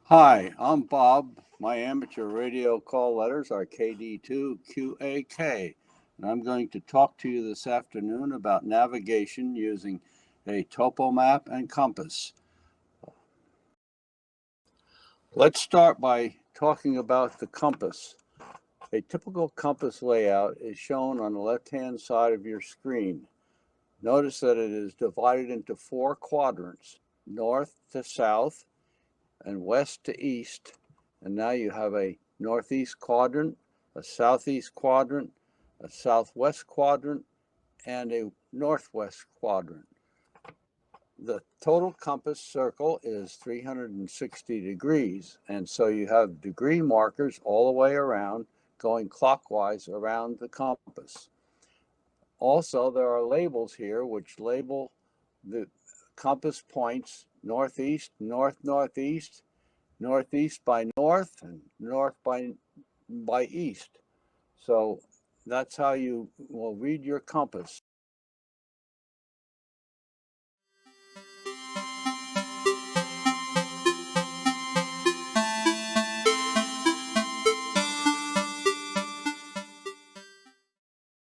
Hi, I'm Bob. My amateur radio call letters are KD2QAK, and I'm going to talk to you this afternoon about navigation using a topo map and compass. Let's start by talking about the compass. A typical compass layout is shown on the left-hand side of your screen. Notice that it is divided into four quadrants: north to south and west to east. And now you have a northeast quadrant, a southeast quadrant, a southwest quadrant, and a northwest quadrant. The total compass circle is 360 degrees, and so you have degree markers all the way around, going clockwise around the compass. Also, there are labels here which label the compass points: northeast, north-northeast, northeast by north, and north by east. So that's how you will read your compass.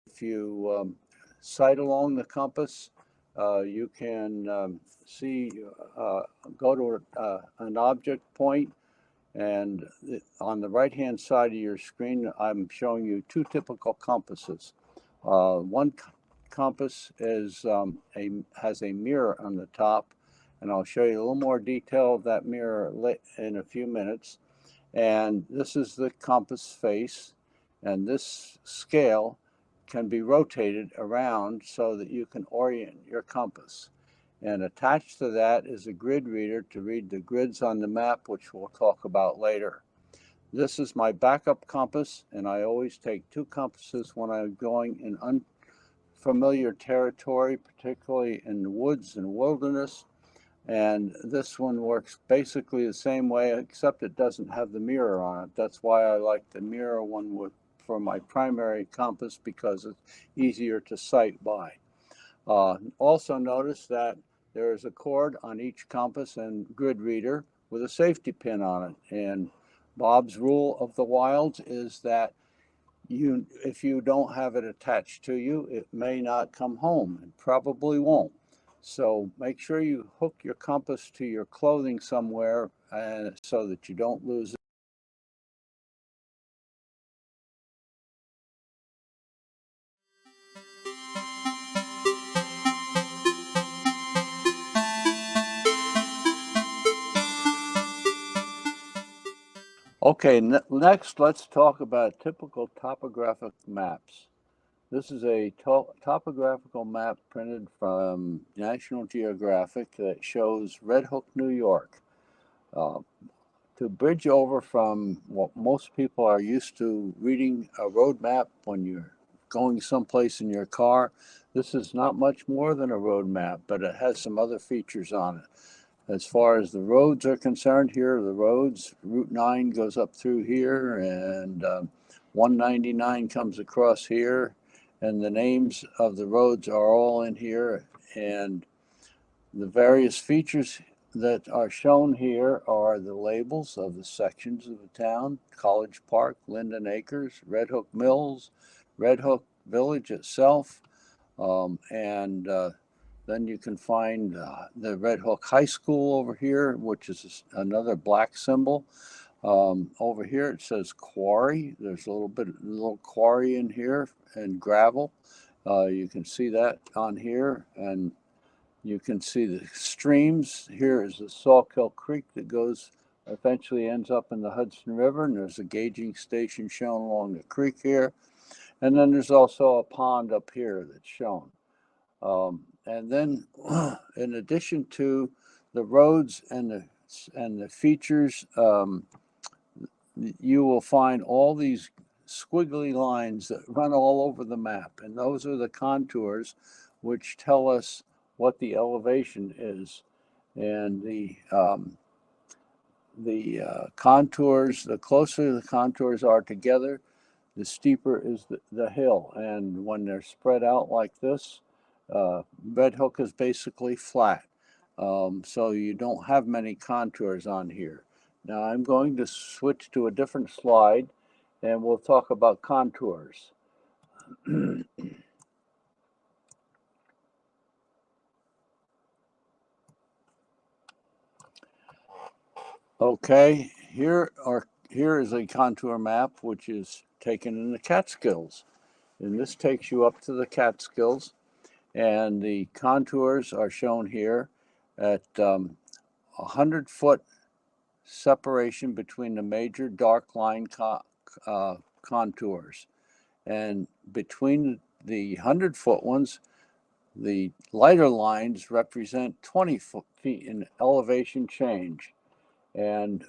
If you sight along the compass, you can see, go to an object point, and on the right hand side of your screen, I'm showing you two typical compasses. One compass is has a mirror on the top, and I'll show you a little more detail of that mirror in a few minutes. And this is the compass face, and this scale can be rotated around so that you can orient your compass. And attached to that is a grid reader to read the grids on the map, which we'll talk about later. This is my backup compass, and I always take two compasses when I'm going in unfamiliar territory, particularly in the woods and wilderness. And this one works basically the same way, except it doesn't have the mirror on it. That's why I like the mirror one for my primary compass, because it's easier to sight by. Also notice that there is a cord on each compass and grid reader with a safety pin on it. And Bob's rule of the wilds is that if you don't have it attached to you, it may not come home, and probably won't. So make sure you hook your compass to your clothing somewhere so that you don't lose it. Okay, next let's talk about typical topographic maps. This is a topographical map printed from National Geographic that shows Red Hook, New York. To bridge over from what most people are used to reading a road map when you're going someplace in your car, this is not much more than a road map, but it has some other features on it. As far as the roads are concerned, here are the roads. Route 9 goes up through here, and 199 comes across here, and the names of the roads are all in here. And the various features that are shown here are the labels of the sections of the town: College Park, Linden Acres, Red Hook Mills, Red Hook Village itself, and then you can find the Red Hook High School over here, which is another black symbol. Over here it says quarry. There's a little quarry in here, and gravel. You can see that on here, and you can see the streams. Here is the Saltkill Creek that eventually ends up in the Hudson River, and there's a gauging station shown along the creek here. And then there's also a pond up here that's shown. And then, in addition to the roads and the features, you will find all these squiggly lines that run all over the map, and those are the contours which tell us what the elevation is. And the contours, the closer the contours are together, the steeper is the hill. And when they're spread out like this, Red Hook is basically flat. So you don't have many contours on here. Now I'm going to switch to a different slide and we'll talk about contours. Okay, here is a contour map which is taken in the Catskills. And this takes you up to the Catskills, and the contours are shown here at 100-foot separation between the major dark line contours. And between the 100-foot ones, the lighter lines represent 20 feet in elevation change. And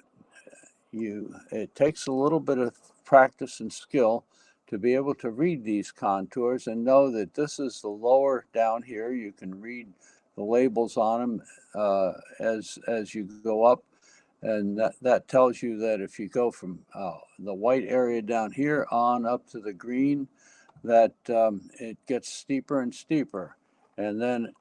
it takes a little bit of practice and skill to be able to read these contours and know that this is the lower down here. You can read the labels on them as you go up, and that tells you that if you go from the white area down here on up to the green, that it gets steeper and steeper. And then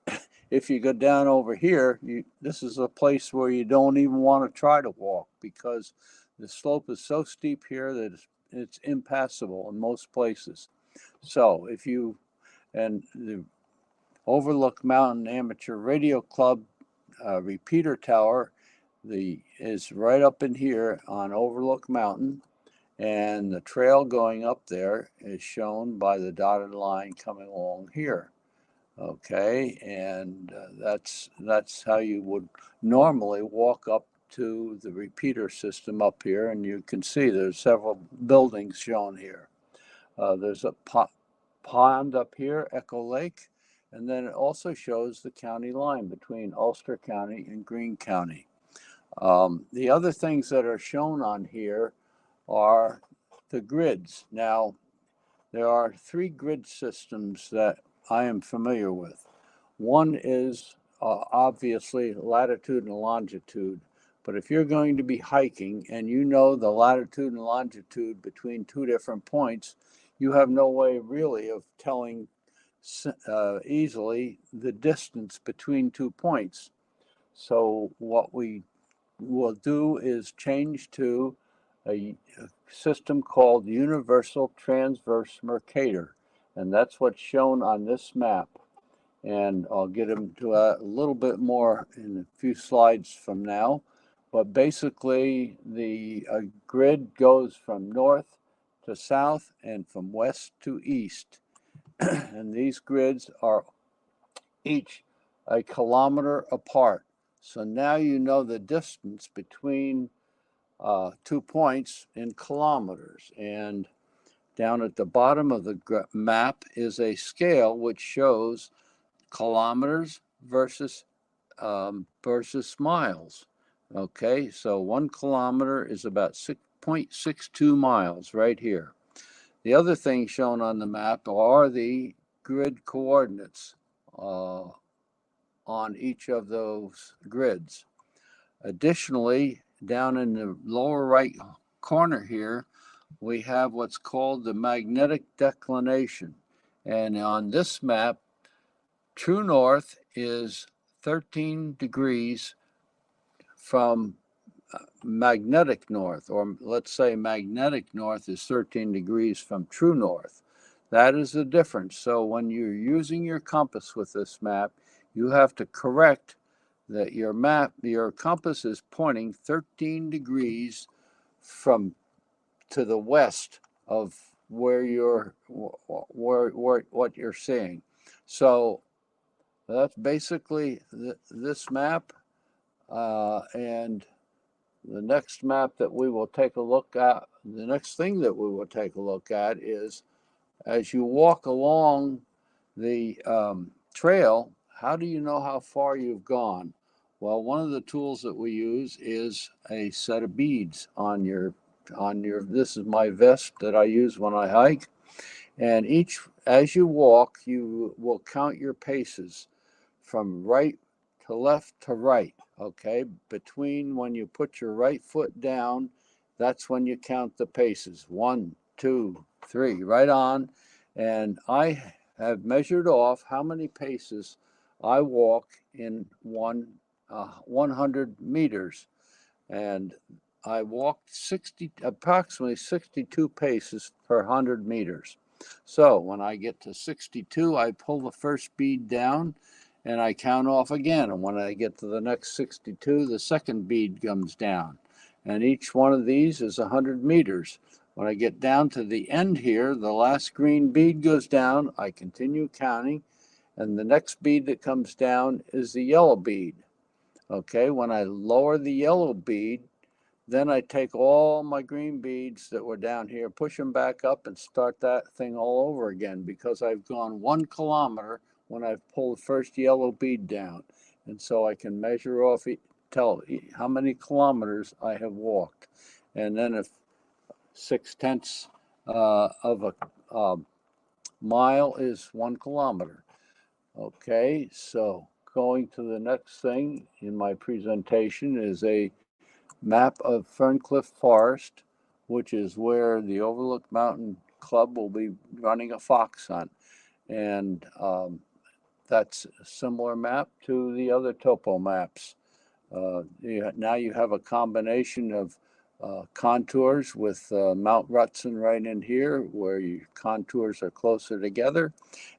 if you go down over here, this is a place where you don't even want to try to walk because the slope is so steep here that it's impassable in most places. So if you, and the Overlook Mountain Amateur Radio Club repeater tower is right up in here on Overlook Mountain, and the trail going up there is shown by the dotted line coming along here. Okay, and that's how you would normally walk up to the repeater system up here, and you can see there's several buildings shown here. There's a pond up here, Echo Lake, and then it also shows the county line between Ulster County and Greene County. The other things that are shown on here are the grids. Now, there are 3 grid systems that I am familiar with. One is obviously latitude and longitude, but if you're going to be hiking and you know the latitude and longitude between 2 different points, you have no way really of telling easily the distance between 2 points. So what we will do is change to a system called Universal Transverse Mercator, and that's what's shown on this map. And I'll get into a little bit more in a few slides from now. But basically, the grid goes from north to south and from west to east. And these grids are each a kilometer apart. So now you know the distance between 2 points in kilometers. And down at the bottom of the map is a scale which shows kilometers versus miles. Okay, so 1 kilometer is about 6.62 miles right here. The other thing shown on the map are the grid coordinates on each of those grids. Additionally, down in the lower right corner here, we have what's called the magnetic declination. And on this map, true north is 13 degrees from magnetic north, or let's say magnetic north is 13 degrees from true north. That is the difference. So when you're using your compass with this map, you have to correct that your compass is pointing 13 degrees from to the west of what you're seeing. So that's basically this map. And the next map that we will take a look at, the next thing that we will take a look at is as you walk along the trail, how do you know how far you've gone? Well, one of the tools that we use is a set of beads on your, this is my vest that I use when I hike. And as you walk, you will count your paces from right to left to right, okay? Between when you put your right foot down, that's when you count the paces. 1, 2, 3, right on. And I have measured off how many paces I walk in 100 meters. And I walked approximately 62 paces per 100 meters. So when I get to 62, I pull the first bead down and I count off again. And when I get to the next 62, the second bead comes down. And each one of these is 100 meters. When I get down to the end here, the last green bead goes down. I continue counting. And the next bead that comes down is the yellow bead. Okay, when I lower the yellow bead, then I take all my green beads that were down here, push them back up and start that thing all over again because I've gone 1 kilometer when I've pulled the first yellow bead down. And so I can measure off, tell how many kilometers I have walked. And then if 6/10 of a mile is 1 kilometer. Okay, so going to the next thing in my presentation is a map of Ferncliff Forest, which is where the Overlook Mountain Club will be running a fox hunt. And that's a similar map to the other topo maps. Now you have a combination of contours with Mount Rutson right in here, where your contours are closer together.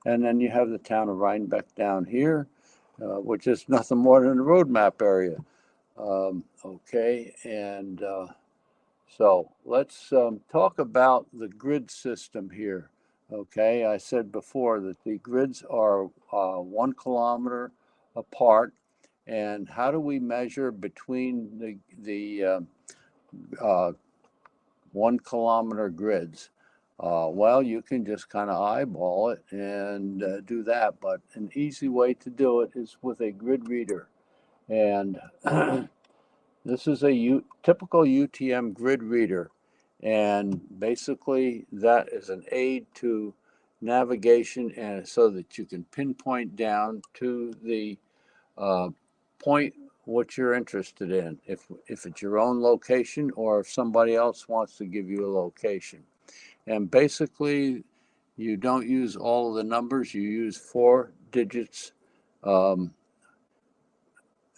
And then you have the town of Rhinebeck down here, which is nothing more than a road map area. Okay, and so let's talk about the grid system here. Okay, I said before that the grids are 1 kilometer apart. And how do we measure between the 1 kilometer grids? Well, you can just kind of eyeball it and do that, but an easy way to do it is with a grid reader. And this is a typical UTM grid reader, and basically that is an aid to navigation, and so that you can pinpoint down to the point what you're interested in, if it's your own location or if somebody else wants to give you a location. And basically, you don't use all of the numbers, you use 4 digits,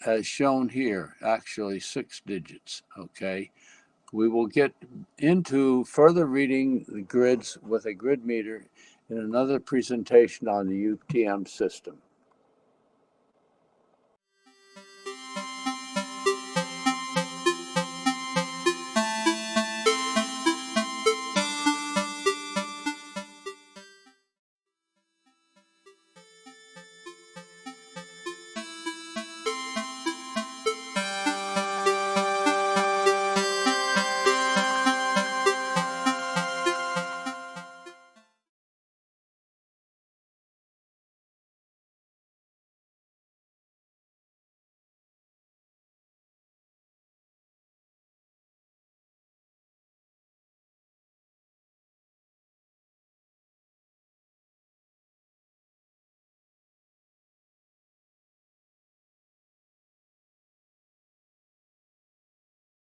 as shown here, actually 6 digits, okay? We will get into further reading the grids with a grid meter in another presentation on the UTM system.